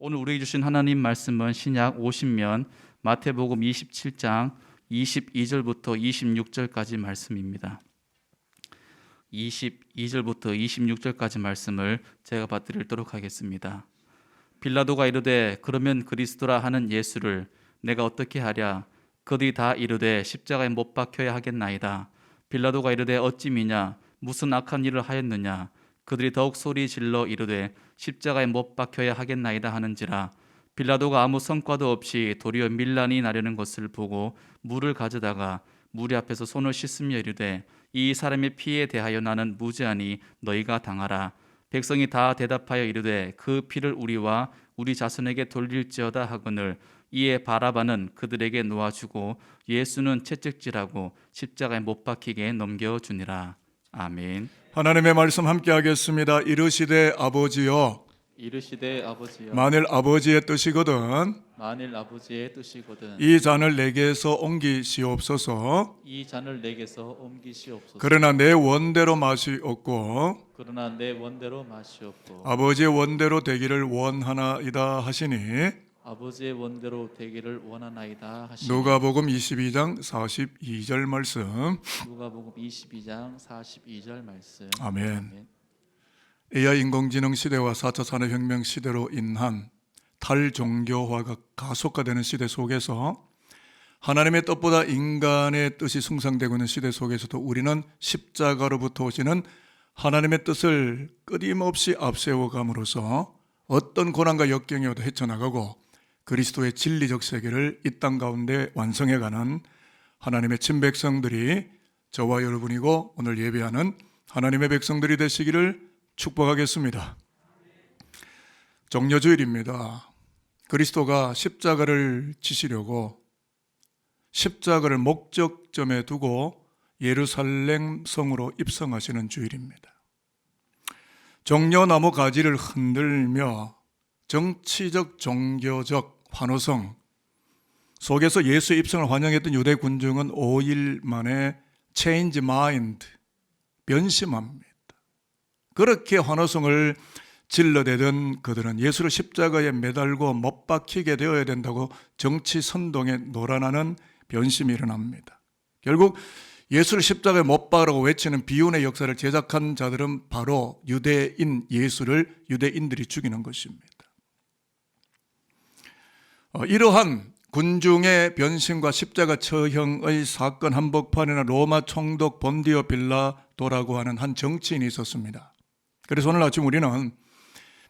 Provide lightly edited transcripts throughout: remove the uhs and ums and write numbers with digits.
오늘 우리에게 주신 하나님 말씀은 신약 50면 마태복음 27장 22절부터 26절까지 말씀입니다. 22절부터 26절까지 말씀을 제가 받드리도록 하겠습니다. 빌라도가 이르되 그러면 그리스도라 하는 예수를 내가 어떻게 하랴? 그들이 다 이르되 십자가에 못 박혀야 하겠나이다. 빌라도가 이르되 어찌 미냐? 무슨 악한 일을 하였느냐? 그들이 더욱 소리 질러 이르되 십자가에 못 박혀야 하겠나이다 하는지라. 빌라도가 아무 성과도 없이 도리어 밀란이 나려는 것을 보고 물을 가져다가 무리 앞에서 손을 씻으며 이르되 이 사람의 피에 대하여 나는 무죄하니 너희가 당하라. 백성이 다 대답하여 이르되 그 피를 우리와 우리 자손에게 돌릴지어다 하거늘. 이에 바라바는 그들에게 놓아주고 예수는 채찍질하고 십자가에 못 박히게 넘겨주니라. 아멘. 하나님의 말씀 함께 하겠습니다. 이르시되 아버지여, 이르시되 아버지여, 만일 아버지의 뜻이거든 만일 아버지의 뜻이거든 이 잔을 내게서 옮기시옵소서. 이 잔을 내게서 옮기시옵소서. 그러나 내 원대로 마시옵고 그러나 내 원대로 마시옵고 아버지의 원대로 되기를 원하나이다 하시니 아버지의 원대로 되기를 원하나이다 하시니. 누가복음 22장 42절 말씀. 누가복음 22장 42절 말씀. 아멘. AI 인공지능 시대와 4차 산업혁명 시대로 인한 탈종교화가 가속화되는 시대 속에서 하나님의 뜻보다 인간의 뜻이 숭상되고 있는 시대 속에서도 우리는 십자가로부터 오시는 하나님의 뜻을 끊임없이 앞세워감으로써 어떤 고난과 역경이 와도 헤쳐나가고 그리스도의 진리적 세계를 이 땅 가운데 완성해가는 하나님의 친백성들이 저와 여러분이고 오늘 예배하는 하나님의 백성들이 되시기를 축복하겠습니다. 종려주일입니다. 그리스도가 십자가를 지시려고 십자가를 목적점에 두고 예루살렘 성으로 입성하시는 주일입니다. 종려나무 가지를 흔들며 정치적 종교적 환호성 속에서 예수의 입성을 환영했던 유대 군중은 5일 만에 change mind, 변심합니다. 그렇게 환호성을 질러대던 그들은 예수를 십자가에 매달고 못 박히게 되어야 된다고 정치 선동에 놀아나는 변심이 일어납니다. 결국 예수를 십자가에 못 박으라고 외치는 비운의 역사를 제작한 자들은 바로 유대인 예수를 유대인들이 죽이는 것입니다. 이러한 군중의 변심과 십자가 처형의 사건 한복판에는 로마 총독 본디오 빌라도라고 하는 한 정치인이 있었습니다. 그래서 오늘 아침 우리는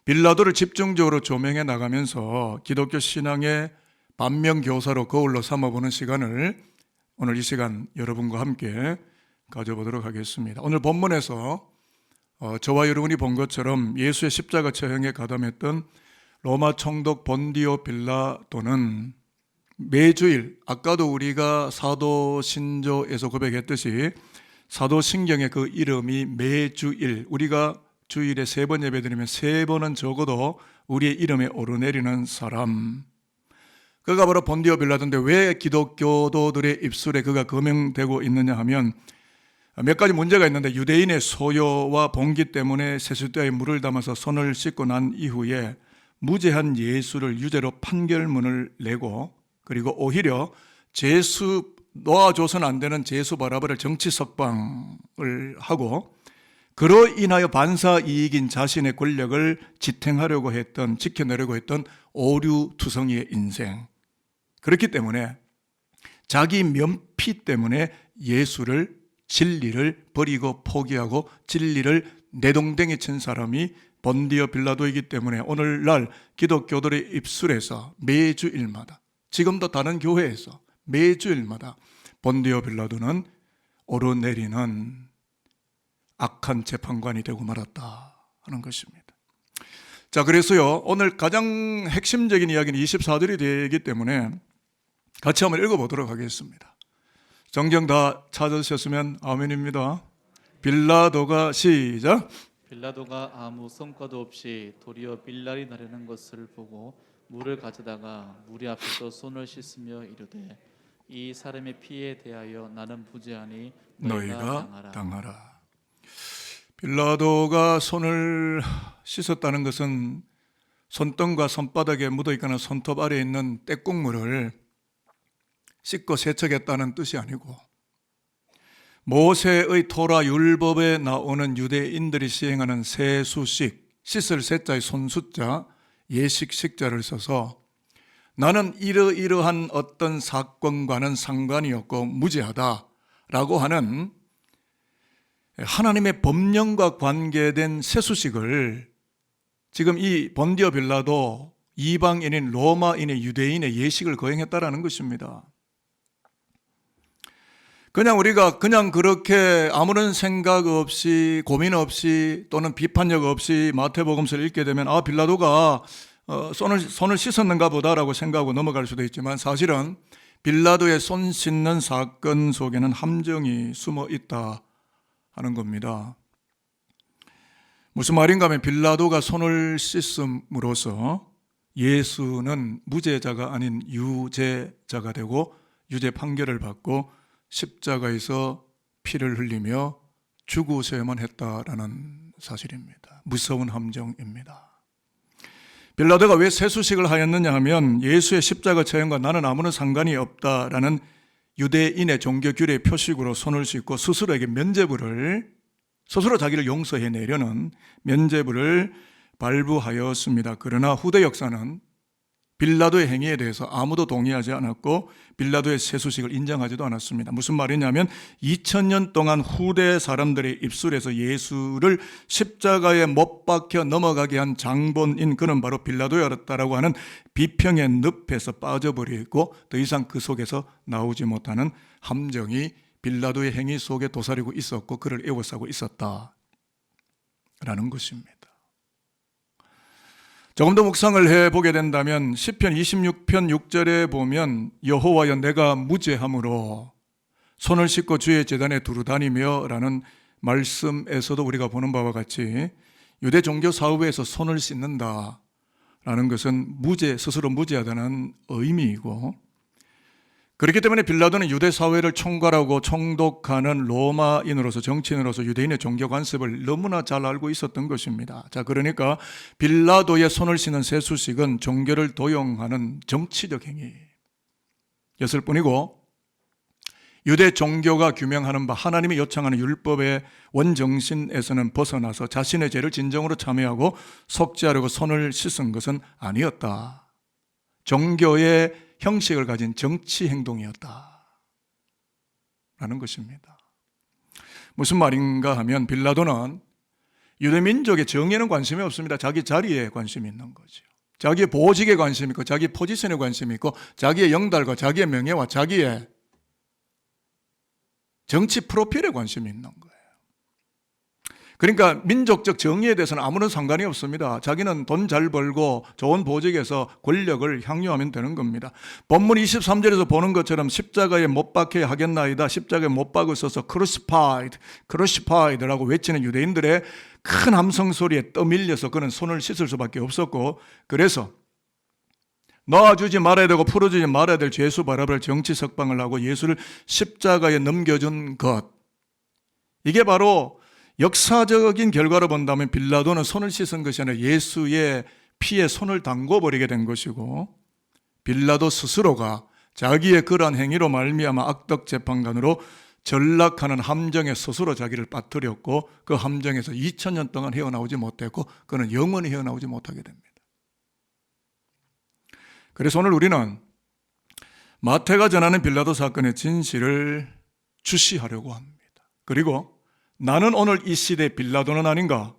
빌라도를 집중적으로 조명해 나가면서 기독교 신앙의 반면교사로 거울로 삼아보는 시간을 오늘 이 시간 여러분과 함께 가져보도록 하겠습니다. 오늘 본문에서 저와 여러분이 본 것처럼 예수의 십자가 처형에 가담했던 로마 총독 본디오 빌라도는 매주일, 아까도 우리가 사도신조에서 고백했듯이 사도신경의 그 이름이 매주일, 우리가 주일에 3번 예배드리면 3번은 적어도 우리의 이름에 오르내리는 사람, 그가 바로 본디오 빌라도인데 왜 기독교도들의 입술에 그가 거명되고 있느냐 하면 몇 가지 문제가 있는데, 유대인의 소요와 봉기 때문에 세숫대에 물을 담아서 손을 씻고 난 이후에 무죄한 예수를 유죄로 판결문을 내고, 그리고 오히려 제수 놓아줘서는 안 되는 제수 바라바를 정치 석방을 하고, 그로 인하여 반사 이익인 자신의 권력을 지탱하려고 했던, 지켜내려고 했던 오류투성이의 인생. 그렇기 때문에 자기 면피 때문에 예수를, 진리를 버리고 포기하고 진리를 내동댕이 친 사람이 본디오 빌라도이기 때문에 오늘날 기독교들의 입술에서 매주일마다, 지금도 다른 교회에서 매주일마다 본디오 빌라도는 오르내리는 악한 재판관이 되고 말았다 하는 것입니다. 자, 그래서요, 오늘 가장 핵심적인 이야기는 24절이 되기 때문에 같이 한번 읽어보도록 하겠습니다. 정정 다 찾으셨으면 아멘입니다. 빌라도가 시작. 빌라도가 아무 성과도 없이 도리어 빌랄이 나려는 것을 보고 물을 가져다가 무리 앞에서 손을 씻으며 이르되 이 사람의 피에 대하여 나는 무죄하니 너희가 당하라. 빌라도가 손을 씻었다는 것은 손등과 손바닥에 묻어있거나 손톱 아래에 있는 때국물을 씻고 세척했다는 뜻이 아니고 모세의 토라 율법에 나오는 유대인들이 시행하는 세수식, 씻을 세자의 손수자, 예식 식자를 써서 나는 이러이러한 어떤 사건과는 상관이 없고 무죄하다라고 하는 하나님의 법령과 관계된 세수식을 지금 이 본디오 빌라도 이방인인 로마인의 유대인의 예식을 거행했다라는 것입니다. 그냥 우리가 그렇게 아무런 생각 없이 고민 없이 또는 비판력 없이 마태복음서를 읽게 되면 빌라도가 손을 씻었는가 보다라고 생각하고 넘어갈 수도 있지만 사실은 빌라도의 손 씻는 사건 속에는 함정이 숨어 있다 하는 겁니다. 무슨 말인가 하면 빌라도가 손을 씻음으로써 예수는 무죄자가 아닌 유죄자가 되고 유죄 판결을 받고 십자가에서 피를 흘리며 죽으셔야만 했다라는 사실입니다. 무서운 함정입니다. 빌라도가 왜 세수식을 하였느냐 하면 예수의 십자가 처형과 나는 아무런 상관이 없다라는 유대인의 종교 규례의 표식으로 손을 씻고 스스로에게 면죄부를 스스로 자기를 용서해내려는 면죄부를 발부하였습니다. 그러나 후대 역사는 빌라도의 행위에 대해서 아무도 동의하지 않았고 빌라도의 세수식을 인정하지도 않았습니다. 무슨 말이냐면 2000년 동안 후대 사람들의 입술에서 예수를 십자가에 못 박혀 넘어가게 한 장본인 그는 바로 빌라도였다라고 하는 비평의 늪에서 빠져버리고 더 이상 그 속에서 나오지 못하는 함정이 빌라도의 행위 속에 도사리고 있었고 그를 에워싸고 있었다라는 것입니다. 조금 더 묵상을 해보게 된다면 시편 26편 6절에 보면 여호와여 내가 무죄함으로 손을 씻고 주의 제단에 두루 다니며 라는 말씀에서도 우리가 보는 바와 같이 유대 종교 사후에서 손을 씻는다 라는 것은 스스로 무죄하다는 의미이고 그렇기 때문에 빌라도는 유대 사회를 총괄하고 총독하는 로마인으로서 정치인으로서 유대인의 종교 관습을 너무나 잘 알고 있었던 것입니다. 자, 그러니까 빌라도의 손을 씻는 세수식은 종교를 도용하는 정치적 행위였을 뿐이고 유대 종교가 규명하는 바 하나님이 요청하는 율법의 원정신에서는 벗어나서 자신의 죄를 진정으로 참여하고 속죄하려고 손을 씻은 것은 아니었다. 종교의 형식을 가진 정치 행동이었다 라는 것입니다. 무슨 말인가 하면 빌라도는 유대민족의 정예는 관심이 없습니다. 자기 자리에 관심이 있는 거죠. 자기의 보직에 관심이 있고 자기 포지션에 관심이 있고 자기의 영달과 자기의 명예와 자기의 정치 프로필에 관심이 있는 거예요. 그러니까 민족적 정의에 대해서는 아무런 상관이 없습니다. 자기는 돈 잘 벌고 좋은 보직에서 권력을 향유하면 되는 겁니다. 본문 23절에서 보는 것처럼 십자가에 못 박혀야 하겠나이다. 십자가에 못 박으셔서 crucified라고 외치는 유대인들의 큰 함성 소리에 떠밀려서 그는 손을 씻을 수밖에 없었고 그래서 놓아주지 말아야 되고 풀어주지 말아야 될 죄수 바라볼 정치 석방을 하고 예수를 십자가에 넘겨준 것 이게 바로 역사적인 결과로 본다면 빌라도는 손을 씻은 것이 아니라 예수의 피에 손을 담궈버리게 된 것이고 빌라도 스스로가 자기의 그러한 행위로 말미암아 악덕 재판관으로 전락하는 함정에 스스로 자기를 빠뜨렸고 그 함정에서 2000년 동안 헤어나오지 못했고 그는 영원히 헤어나오지 못하게 됩니다. 그래서 오늘 우리는 마태가 전하는 빌라도 사건의 진실을 주시하려고 합니다. 그리고 나는 오늘 이 시대의 빌라도는 아닌가?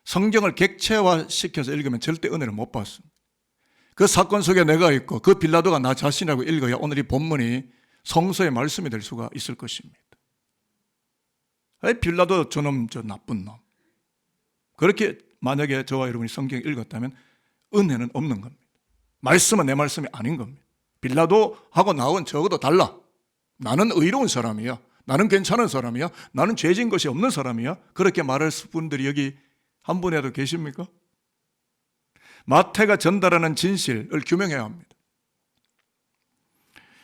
성경을 객체화시켜서 읽으면 절대 은혜를 못 받습니다. 그 사건 속에 내가 있고 그 빌라도가 나 자신이라고 읽어야 오늘 이 본문이 성서의 말씀이 될 수가 있을 것입니다. 빌라도 저놈 저 나쁜 놈. 그렇게 만약에 저와 여러분이 성경을 읽었다면 은혜는 없는 겁니다. 말씀은 내 말씀이 아닌 겁니다. 빌라도하고 나하고는 적어도 달라. 나는 의로운 사람이야. 나는 괜찮은 사람이야. 나는 죄진 것이 없는 사람이야. 그렇게 말할 분들이 여기 한 분이라도 계십니까? 마태가 전달하는 진실을 규명해야 합니다.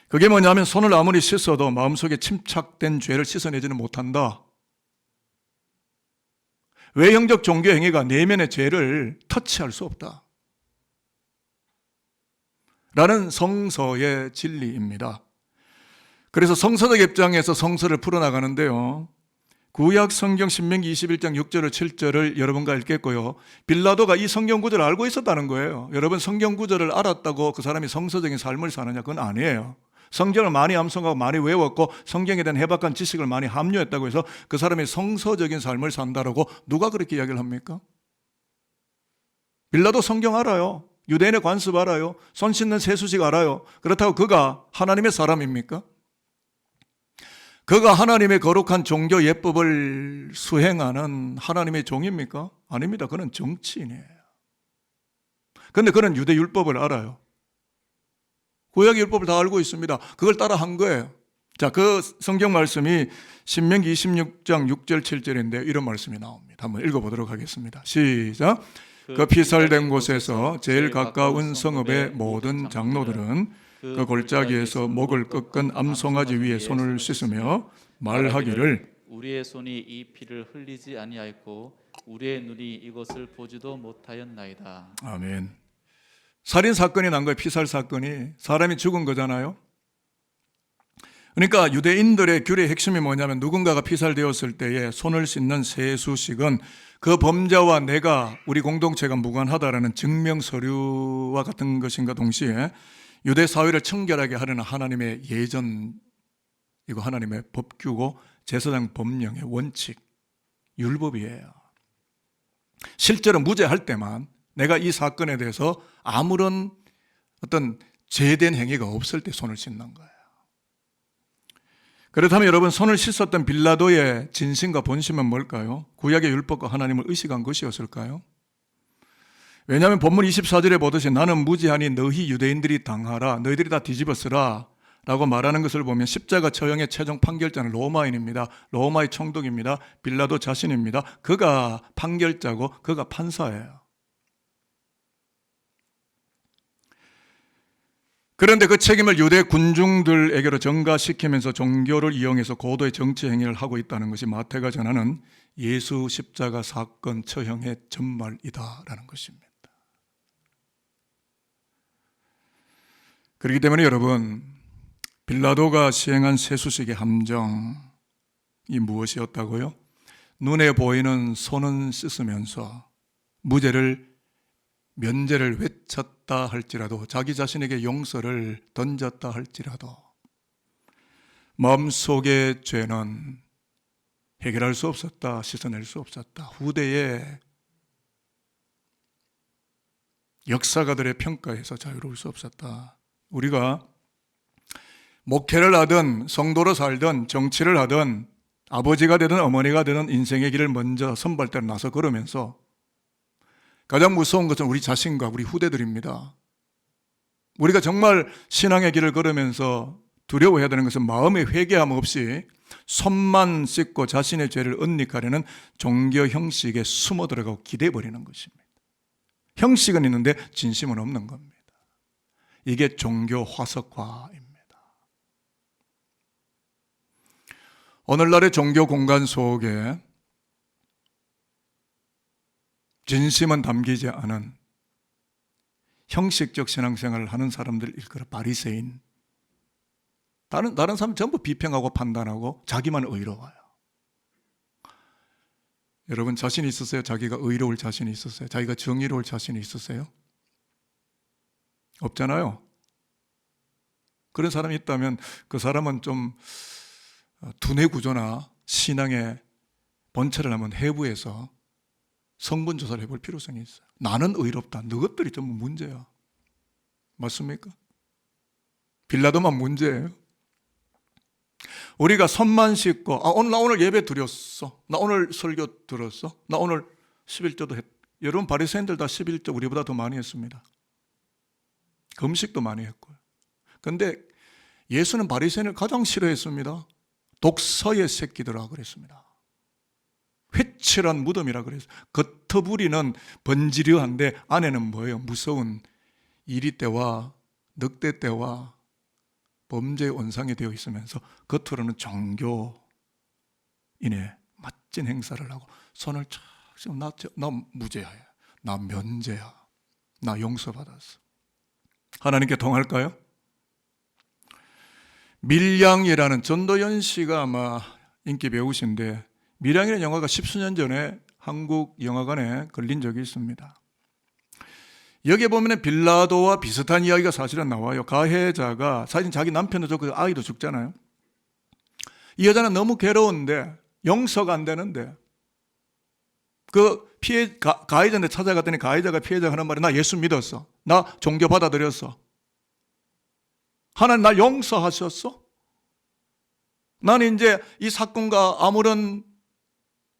그게 뭐냐면 손을 아무리 씻어도 마음속에 침착된 죄를 씻어내지는 못한다. 외형적 종교 행위가 내면의 죄를 터치할 수 없다. 라는 성서의 진리입니다. 그래서 성서적 입장에서 성서를 풀어나가는데요. 구약 성경 신명기 21장 6절을 7절을 여러분과 읽겠고요. 빌라도가 이 성경 구절을 알고 있었다는 거예요. 여러분 성경 구절을 알았다고 그 사람이 성서적인 삶을 사느냐? 그건 아니에요. 성경을 많이 암송하고 많이 외웠고 성경에 대한 해박한 지식을 많이 함유했다고 해서 그 사람이 성서적인 삶을 산다라고 누가 그렇게 이야기를 합니까? 빌라도 성경 알아요. 유대인의 관습 알아요. 손 씻는 세수식 알아요. 그렇다고 그가 하나님의 사람입니까? 그가 하나님의 거룩한 종교 예법을 수행하는 하나님의 종입니까? 아닙니다. 그는 정치인이에요. 그런데 그는 유대 율법을 알아요. 구약 율법을 다 알고 있습니다. 그걸 따라 한 거예요. 자, 그 성경 말씀이 신명기 26장 6절 7절인데 이런 말씀이 나옵니다. 한번 읽어보도록 하겠습니다. 시작. 그 피살된 곳에서 제일 가까운 성읍의 모든 장로들은 그 골짜기에서 목을 꺾은 암송아지 위에 손을 씻으며 말하기를 우리의 손이 이 피를 흘리지 아니하였고 우리의 눈이 이것을 보지도 못하였나이다. 아멘. 살인 사건이 난 거예요. 피살 사건이. 사람이 죽은 거잖아요. 그러니까 유대인들의 규례의 핵심이 뭐냐면 누군가가 피살되었을 때에 손을 씻는 세수식은 그 범죄와 내가 우리 공동체가 무관하다라는 증명 서류와 같은 것인가 동시에 유대 사회를 청결하게 하려는 하나님의 예전, 이거 하나님의 법규고 제사장 법령의 원칙, 율법이에요. 실제로 무죄할 때만 내가 이 사건에 대해서 아무런 어떤 죄된 행위가 없을 때 손을 씻는 거예요. 그렇다면 여러분 손을 씻었던 빌라도의 진심과 본심은 뭘까요? 구약의 율법과 하나님을 의식한 것이었을까요? 왜냐하면 본문 24절에 보듯이 나는 무지하니 너희 유대인들이 당하라 너희들이 다 뒤집어쓰라 라고 말하는 것을 보면 십자가 처형의 최종 판결자는 로마인입니다. 로마의 총독입니다. 빌라도 자신입니다. 그가 판결자고 그가 판사예요. 그런데 그 책임을 유대 군중들에게로 전가시키면서 종교를 이용해서 고도의 정치 행위를 하고 있다는 것이 마태가 전하는 예수 십자가 사건 처형의 전말이다라는 것입니다. 그렇기 때문에 여러분, 빌라도가 시행한 세수식의 함정이 무엇이었다고요? 눈에 보이는 손은 씻으면서 무죄를 면죄를 외쳤다 할지라도 자기 자신에게 용서를 던졌다 할지라도 마음속의 죄는 해결할 수 없었다, 씻어낼 수 없었다. 후대의 역사가들의 평가에서 자유로울 수 없었다. 우리가 목회를 하든 성도로 살든 정치를 하든 아버지가 되든 어머니가 되든 인생의 길을 먼저 선발대로 나서 걸으면서 가장 무서운 것은 우리 자신과 우리 후대들입니다. 우리가 정말 신앙의 길을 걸으면서 두려워해야 되는 것은 마음의 회개함 없이 손만 씻고 자신의 죄를 은닉하려는 종교 형식에 숨어 들어가고 기대해 버리는 것입니다. 형식은 있는데 진심은 없는 겁니다. 이게 종교 화석화입니다. 오늘날의 종교 공간 속에 진심은 담기지 않은 형식적 신앙생활을 하는 사람들 일컬어 바리새인. 다른 사람 전부 비평하고 판단하고 자기만 의로워요. 여러분 자신 있으세요? 자기가 의로울 자신이 있으세요? 자기가 정의로울 자신이 있으세요? 없잖아요. 그런 사람이 있다면 그 사람은 좀 두뇌 구조나 신앙의 본체를 한번 해부해서 성분 조사를 해볼 필요성이 있어요. 나는 의롭다. 너것들이 전부 문제야. 맞습니까? 빌라도만 문제예요. 우리가 손만 씻고 나 오늘 예배 드렸어. 나 오늘 설교 들었어. 나 오늘 11조도 했. 여러분 바리새인들 다 11조 우리보다 더 많이 했습니다. 금식도 많이 했고요. 그런데 예수는 바리새인을 가장 싫어했습니다. 독서의 새끼들아 그랬습니다. 회칠한 무덤이라 그랬어요. 겉어 부리는 번지르한데 안에는 뭐예요? 무서운 이리떼와 늑대떼와 범죄의 원상이 되어 있으면서 겉으로는 종교인의 멋진 행사를 하고 손을 착 나 무죄야. 나 면죄야. 나 용서받았어. 하나님께 통할까요? 밀양이라는 전도연 씨가 아마 인기 배우신데, 밀양이라는 영화가 십수년 전에 한국 영화관에 걸린 적이 있습니다. 여기에 보면 빌라도와 비슷한 이야기가 사실은 나와요. 가해자가 사실 자기 남편도 죽고 아이도 죽잖아요. 이 여자는 너무 괴로운데 용서가 안 되는데 그 가해자한테 찾아갔더니 가해자가 피해자가 하는 말이, 나 예수 믿었어, 나 종교 받아들였어, 하나님 나 용서하셨어, 나는 이제 이 사건과 아무런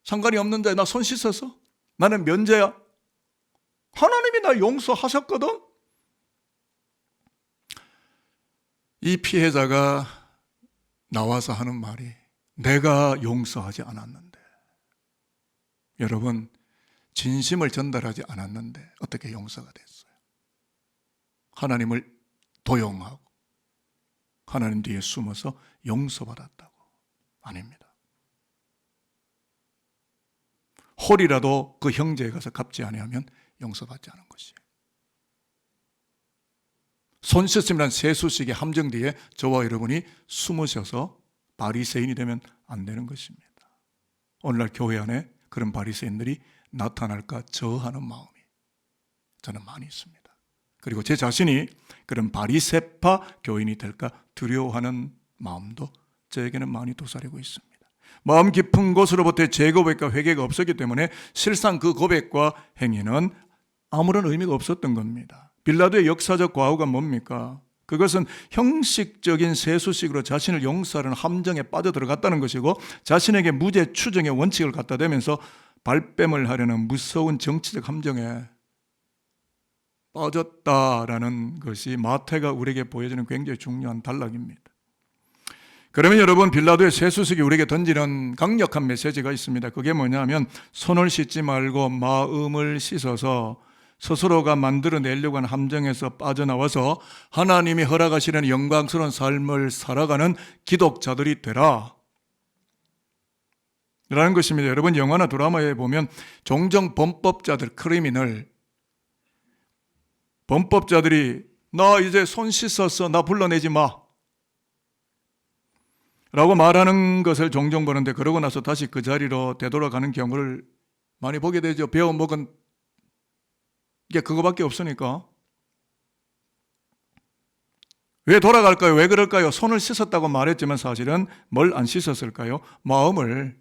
상관이 없는데 나 손 씻었어, 나는 면제야, 하나님이 나 용서하셨거든. 이 피해자가 나와서 하는 말이, 내가 용서하지 않았는데, 여러분 진심을 전달하지 않았는데 어떻게 용서가 됐어요? 하나님을 도용하고 하나님 뒤에 숨어서 용서받았다고? 아닙니다. 홀이라도 그 형제에 가서 갚지 아니하면 용서받지 않은 것이에요. 손 씻음이란 세수식의 함정 뒤에 저와 여러분이 숨으셔서 바리새인이 되면 안 되는 것입니다. 오늘날 교회 안에 그런 바리새인들이 나타날까 저하는 마음이 저는 많이 있습니다. 그리고 제 자신이 그런 바리새파 교인이 될까 두려워하는 마음도 저에게는 많이 도사리고 있습니다. 마음 깊은 곳으로부터 재고백과 회개가 없었기 때문에 실상 그 고백과 행위는 아무런 의미가 없었던 겁니다. 빌라도의 역사적 과오가 뭡니까? 그것은 형식적인 세수식으로 자신을 용서하는 함정에 빠져들어갔다는 것이고, 자신에게 무죄 추정의 원칙을 갖다 대면서 발뺌을 하려는 무서운 정치적 함정에 빠졌다라는 것이 마태가 우리에게 보여주는 굉장히 중요한 단락입니다. 그러면 여러분, 빌라도의 세수식이 우리에게 던지는 강력한 메시지가 있습니다. 그게 뭐냐면, 손을 씻지 말고 마음을 씻어서 스스로가 만들어내려고 하는 함정에서 빠져나와서 하나님이 허락하시는 영광스러운 삶을 살아가는 기독자들이 되라 라는 것입니다. 여러분, 영화나 드라마에 보면 종종 범법자들, 크리미널, 범법자들이 나 이제 손 씻었어, 나 불러내지 마 라고 말하는 것을 종종 보는데, 그러고 나서 다시 그 자리로 되돌아가는 경우를 많이 보게 되죠. 배워먹은 게 그거밖에 없으니까. 왜 돌아갈까요? 왜 그럴까요? 손을 씻었다고 말했지만 사실은 뭘 안 씻었을까요? 마음을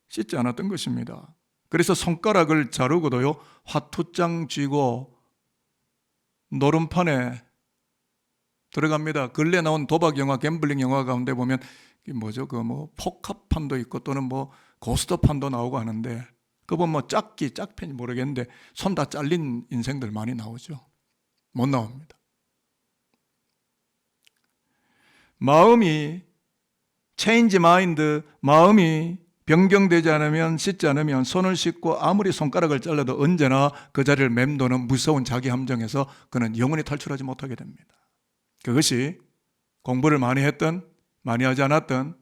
씻지 않았던 것입니다. 그래서 손가락을 자르고도요, 화투장 쥐고 노름판에 들어갑니다. 근래 나온 도박 영화, 갬블링 영화 가운데 보면 뭐죠? 포카판도 있고 또는 고스톱판도 나오고 하는데, 그건 짝펜이 모르겠는데 손 다 잘린 인생들 많이 나오죠. 못 나옵니다. 마음이 체인지 마인드, 마음이 변경되지 않으면, 씻지 않으면 손을 씻고 아무리 손가락을 잘라도 언제나 그 자리를 맴도는 무서운 자기 함정에서 그는 영원히 탈출하지 못하게 됩니다. 그것이 공부를 많이 했든 많이 하지 않았든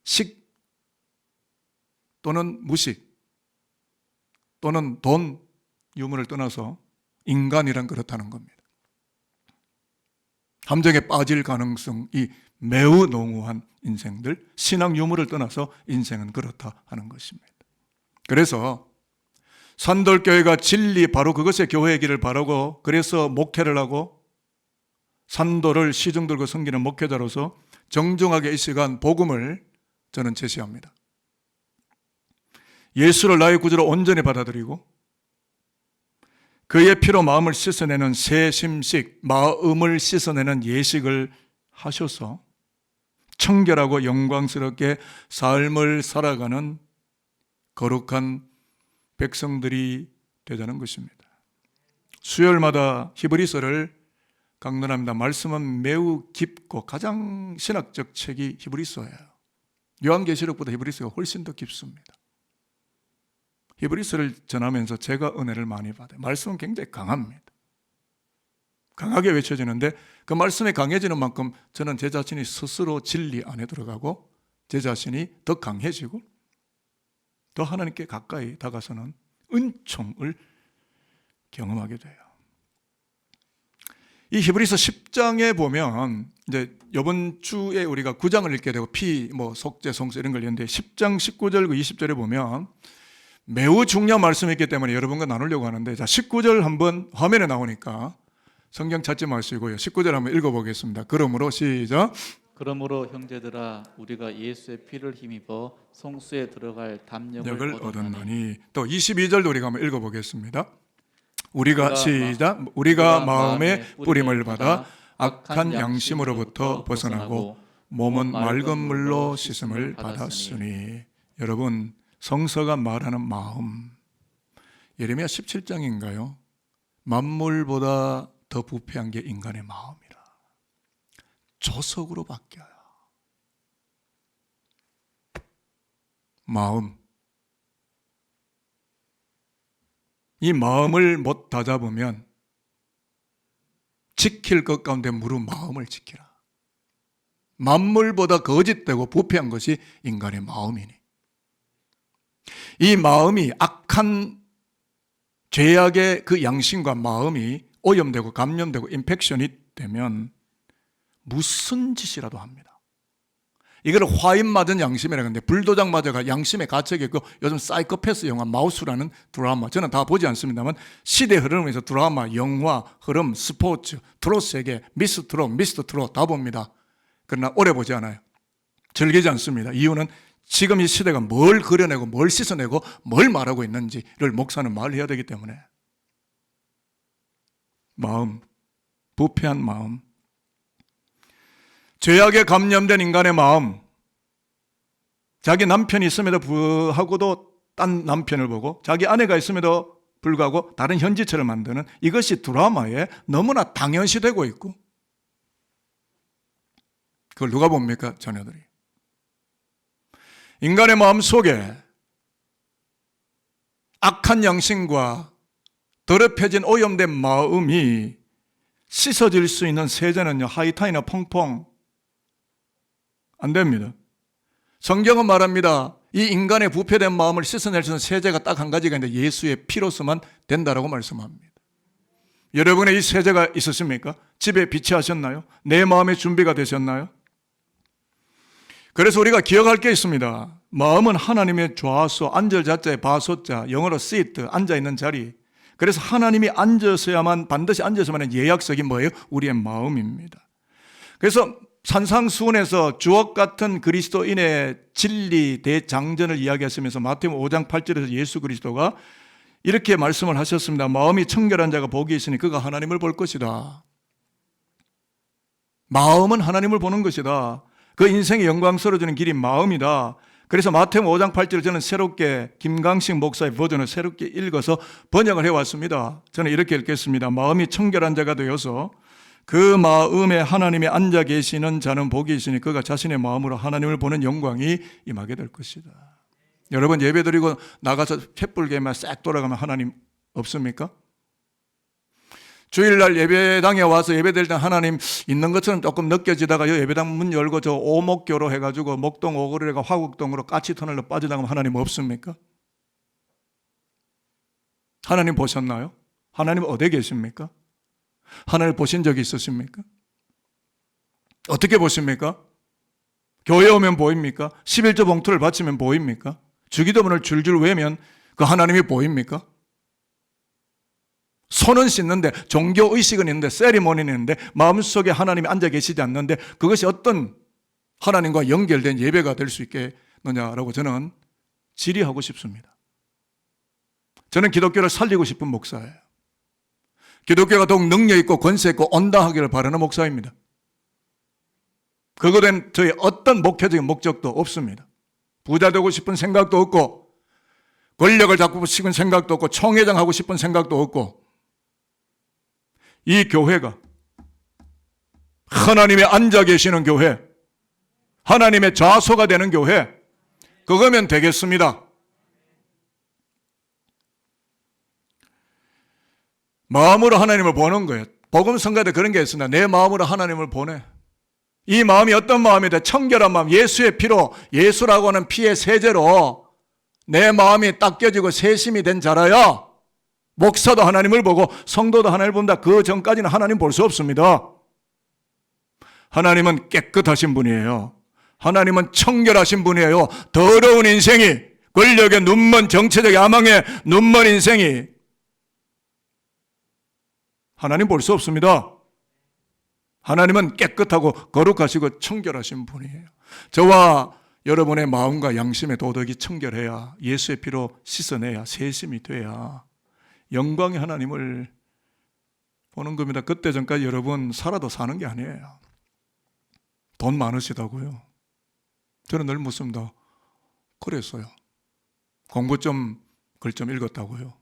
식 또는 무식 또는 돈, 유물을 떠나서 인간이란 그렇다는 겁니다. 함정에 빠질 가능성이 매우 농후한 인생들, 신앙 유물을 떠나서 인생은 그렇다 하는 것입니다. 그래서 산돌교회가 진리, 바로 그것의 교회의 길을 바라고, 그래서 목회를 하고 산도를 시중 들고 섬기는 목회자로서 정중하게 이 시간 복음을 저는 제시합니다. 예수를 나의 구주로 온전히 받아들이고 그의 피로 마음을 씻어내는 세심식, 마음을 씻어내는 예식을 하셔서 청결하고 영광스럽게 삶을 살아가는 거룩한 백성들이 되자는 것입니다. 수요일마다 히브리서를 강론합니다. 말씀은 매우 깊고 가장 신학적 책이 히브리서예요. 요한계시록보다 히브리서가 훨씬 더 깊습니다. 히브리서를 전하면서 제가 은혜를 많이 받아요. 말씀은 굉장히 강합니다. 강하게 외쳐지는데 그 말씀이 강해지는 만큼 저는 제 자신이 스스로 진리 안에 들어가고 제 자신이 더 강해지고 더 하나님께 가까이 다가서는 은총을 경험하게 돼요. 이 히브리서 10장에 보면 이제 이번 주에 우리가 9장을 읽게 되고 속죄, 성수 이런 걸 읽는데 10장 19절 20절에 보면 매우 중요한 말씀이 있기 때문에 여러분과 나누려고 하는데, 자 19절 한번 화면에 나오니까 성경 찾지 마시고요. 19절 한번 읽어보겠습니다. 그러므로 시작. 그러므로 형제들아 우리가 예수의 피를 힘입어 성수에 들어갈 담력을 얻었나니. 얻었나니. 또 22절도 우리가 한번 읽어보겠습니다. 우리가 마음에 뿌림을 받아 악한 양심으로부터 벗어나고 몸은 맑은 물로 씻음을 받았으니. 여러분, 성서가 말하는 마음, 예레미야 17장인가요? 만물보다 더 부패한 게 인간의 마음이라. 조석으로 바뀌어요. 마음. 이 마음을 못 다잡으면 지킬 것 가운데 무릇 마음을 지키라. 만물보다 거짓되고 부패한 것이 인간의 마음이니, 이 마음이 악한 죄악의 그 양심과 마음이 오염되고 감염되고 인펙션이 되면 무슨 짓이라도 합니다. 이걸 화인 맞은 양심이라고 하는데, 불도장 맞아가 양심에 갇혀있고, 요즘 사이코패스 영화 마우스라는 드라마, 저는 다 보지 않습니다만 시대 흐름에서 드라마, 영화, 흐름, 스포츠, 트롯 세계, 미스 트롯 다 봅니다. 그러나 오래 보지 않아요. 즐기지 않습니다. 이유는 지금 이 시대가 뭘 그려내고 뭘 씻어내고 뭘 말하고 있는지를 목사는 말해야 되기 때문에. 마음, 부패한 마음, 죄악에 감염된 인간의 마음, 자기 남편이 있음에도 불구하고도 딴 남편을 보고, 자기 아내가 있음에도 불구하고 다른 현지처럼 만드는, 이것이 드라마에 너무나 당연시되고 있고, 그걸 누가 봅니까? 자녀들이. 인간의 마음 속에 악한 양심과 더럽혀진 오염된 마음이 씻어질 수 있는 세제는요, 하이타이나 펑펑 안 됩니다. 성경은 말합니다. 이 인간의 부패된 마음을 씻어낼 수 있는 세제가 딱 한 가지가 있는데, 예수의 피로서만 된다라고 말씀합니다. 여러분의 이 세제가 있으십니까? 집에 비치하셨나요? 내 마음의 준비가 되셨나요? 그래서 우리가 기억할 게 있습니다. 마음은 하나님의 좌소, 앉을 자자의 바소자, 영어로 sit, 앉아있는 자리. 그래서 하나님이 반드시 앉아서만 하는 예약석이 뭐예요? 우리의 마음입니다. 그래서 산상수훈에서 주옥 같은 그리스도인의 진리 대장전을 이야기하시면서 마태복음 5장 8절에서 예수 그리스도가 이렇게 말씀을 하셨습니다. 마음이 청결한 자가 복이 있으니 그가 하나님을 볼 것이다. 마음은 하나님을 보는 것이다. 그 인생이 영광스러워지는 길이 마음이다. 그래서 마태복음 5장 8절을 저는 새롭게 김강식 목사의 버전을 새롭게 읽어서 번역을 해왔습니다. 저는 이렇게 읽겠습니다. 마음이 청결한 자가 되어서 그 마음에 하나님이 앉아 계시는 자는 복이 있으니 그가 자신의 마음으로 하나님을 보는 영광이 임하게 될 것이다. 여러분, 예배드리고 나가서 횃불개만 싹 돌아가면 하나님 없습니까? 주일날 예배당에 와서 예배드릴 때 하나님 있는 것처럼 조금 느껴지다가 예배당 문 열고 저 오목교로 해가지고 목동 오거리가 화곡동으로 까치터널로 빠져나가면 하나님 없습니까? 하나님 보셨나요? 하나님 어디에 계십니까? 하나님 보신 적이 있으십니까? 어떻게 보십니까? 교회 오면 보입니까? 11조 봉투를 바치면 보입니까? 주기도문을 줄줄 외면 그 하나님이 보입니까? 손은 씻는데, 종교의식은 있는데, 세리머니는 있는데 마음속에 하나님이 앉아 계시지 않는데 그것이 어떤 하나님과 연결된 예배가 될 수 있겠느냐라고 저는 질의하고 싶습니다. 저는 기독교를 살리고 싶은 목사예요. 기독교가 더욱 능력 있고 권세 있고 온당하기를 바라는 목사입니다. 그거 된 저의 어떤 목회적인 목적도 없습니다. 부자 되고 싶은 생각도 없고, 권력을 잡고 싶은 생각도 없고, 총회장 하고 싶은 생각도 없고, 이 교회가 하나님의 앉아 계시는 교회, 하나님의 좌소가 되는 교회, 그거면 되겠습니다. 마음으로 하나님을 보는 거예요. 복음 성가대 그런 게 있습니다. 내 마음으로 하나님을 보내. 이 마음이 어떤 마음이다? 청결한 마음, 예수의 피로, 예수라고 하는 피의 세제로 내 마음이 닦여지고 세심이 된 자라야 목사도 하나님을 보고 성도도 하나님을 본다. 그 전까지는 하나님 볼 수 없습니다. 하나님은 깨끗하신 분이에요. 하나님은 청결하신 분이에요. 더러운 인생이, 권력의 눈먼 정치적 야망의 눈먼 인생이 하나님 볼 수 없습니다. 하나님은 깨끗하고 거룩하시고 청결하신 분이에요. 저와 여러분의 마음과 양심의 도덕이 청결해야, 예수의 피로 씻어내야, 세심이 돼야 영광의 하나님을 보는 겁니다. 그때 전까지 여러분 살아도 사는 게 아니에요. 돈 많으시다고요? 저는 늘 묻습니다. 그랬어요. 공부 좀, 글 좀 읽었다고요?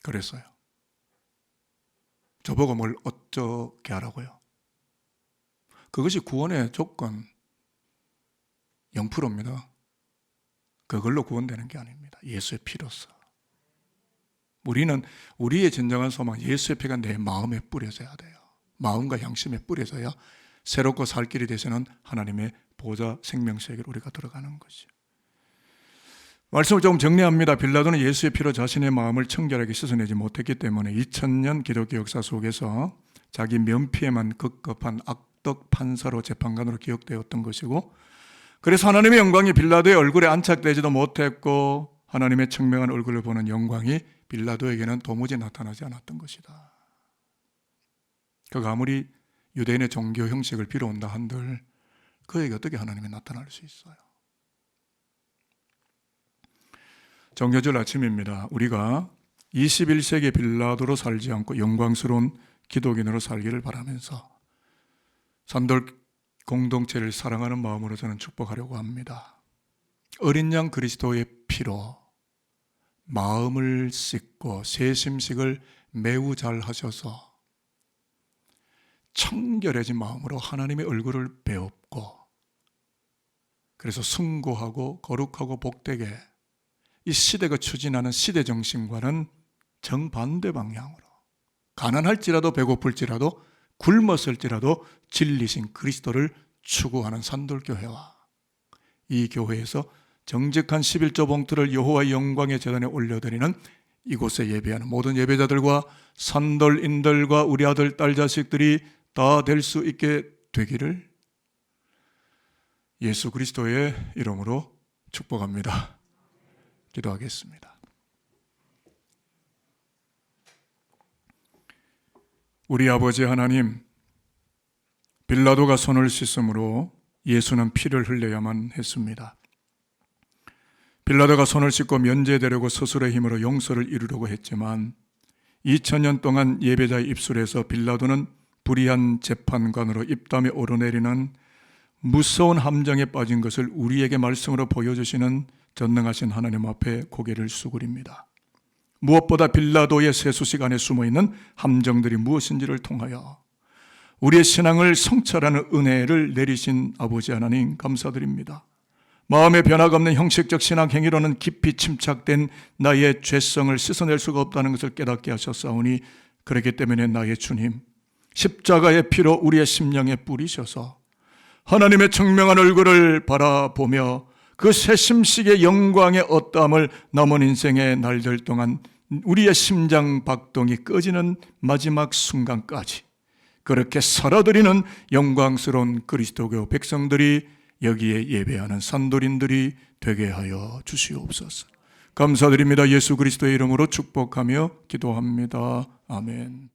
그랬어요. 저보고 뭘 어쩌게 하라고요? 그것이 구원의 조건 0%입니다. 그걸로 구원되는 게 아닙니다. 예수의 피로서. 우리는 우리의 진정한 소망, 예수의 피가 내 마음에 뿌려져야 돼요. 마음과 양심에 뿌려져야 새롭고 살 길이 되시는 하나님의 보좌 생명세계로 우리가 들어가는 거죠. 말씀을 조금 정리합니다. 빌라도는 예수의 피로 자신의 마음을 청결하게 씻어내지 못했기 때문에 2000년 기독교 역사 속에서 자기 면피에만 급급한 악덕 판사로 재판관으로 기억되었던 것이고, 그래서 하나님의 영광이 빌라도의 얼굴에 안착되지도 못했고 하나님의 청명한 얼굴을 보는 영광이 빌라도에게는 도무지 나타나지 않았던 것이다. 그가 아무리 유대인의 종교 형식을 빌어온다 한들 그에게 어떻게 하나님이 나타날 수 있어요? 정겨줄 아침입니다. 우리가 21세기 빌라도로 살지 않고 영광스러운 기독인으로 살기를 바라면서 산돌 공동체를 사랑하는 마음으로 저는 축복하려고 합니다. 어린 양 그리스도의 피로 마음을 씻고 세심식을 매우 잘 하셔서 청결해진 마음으로 하나님의 얼굴을 배웁고, 그래서 숭고하고 거룩하고 복되게 이 시대가 추진하는 시대 정신과는 정반대 방향으로 가난할지라도 배고플지라도 굶었을지라도 진리신 그리스도를 추구하는 산돌교회와 이 교회에서 정직한 11조 봉투를 여호와의 영광의 제단에 올려드리는 이곳에 예배하는 모든 예배자들과 산돌인들과 우리 아들, 딸, 자식들이 다 될 수 있게 되기를 예수 그리스도의 이름으로 축복합니다. 기도하겠습니다. 우리 아버지 하나님, 빌라도가 손을 씻음으로 예수는 피를 흘려야만 했습니다. 빌라도가 손을 씻고 면제되려고 스스로의 힘으로 용서를 이루려고 했지만 2000년 동안 예배자의 입술에서 빌라도는 불의한 재판관으로 입담에 오르내리는 무서운 함정에 빠진 것을 우리에게 말씀으로 보여주시는 전능하신 하나님 앞에 고개를 수그립니다. 무엇보다 빌라도의 세수식 안에 숨어있는 함정들이 무엇인지를 통하여 우리의 신앙을 성찰하는 은혜를 내리신 아버지 하나님 감사드립니다. 마음의 변화가 없는 형식적 신앙 행위로는 깊이 침착된 나의 죄성을 씻어낼 수가 없다는 것을 깨닫게 하셨사오니, 그렇기 때문에 나의 주님, 십자가의 피로 우리의 심령에 뿌리셔서 하나님의 청명한 얼굴을 바라보며 그 세심식의 영광의 어떠함을 남은 인생의 날들 동안 우리의 심장 박동이 꺼지는 마지막 순간까지 그렇게 살아드리는 영광스러운 그리스도교 백성들이, 여기에 예배하는 산돌인들이 되게 하여 주시옵소서. 감사드립니다. 예수 그리스도의 이름으로 축복하며 기도합니다. 아멘.